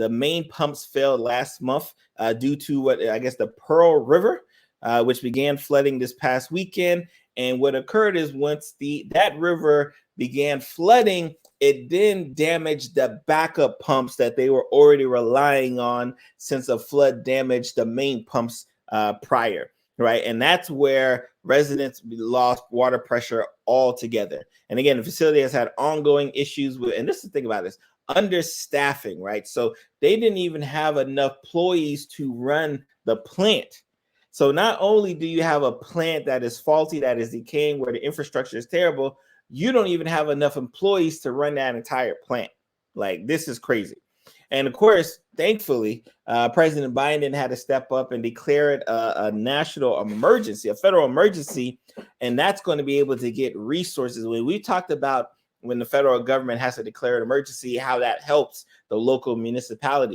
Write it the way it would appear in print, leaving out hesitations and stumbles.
the main pumps failed last month due to what I guess the Pearl River, which began flooding this past weekend. And what occurred is once that river began flooding, it then damaged the backup pumps that they were already relying on since a flood damaged the main pumps prior, right? And that's where residents lost water pressure altogether. And again, the facility has had ongoing issues with, and this is the thing about this, understaffing, right? So they didn't even have enough employees to run the plant. So not only do you have a plant that is faulty, that is decaying, where the infrastructure is terrible, you don't even have enough employees to run that entire plant. Like, this is crazy. And of course, thankfully, President Biden had to step up and declare it a national emergency, a federal emergency, and that's going to be able to get resources. When we talked about when the federal government has to declare an emergency, how that helps the local municipality.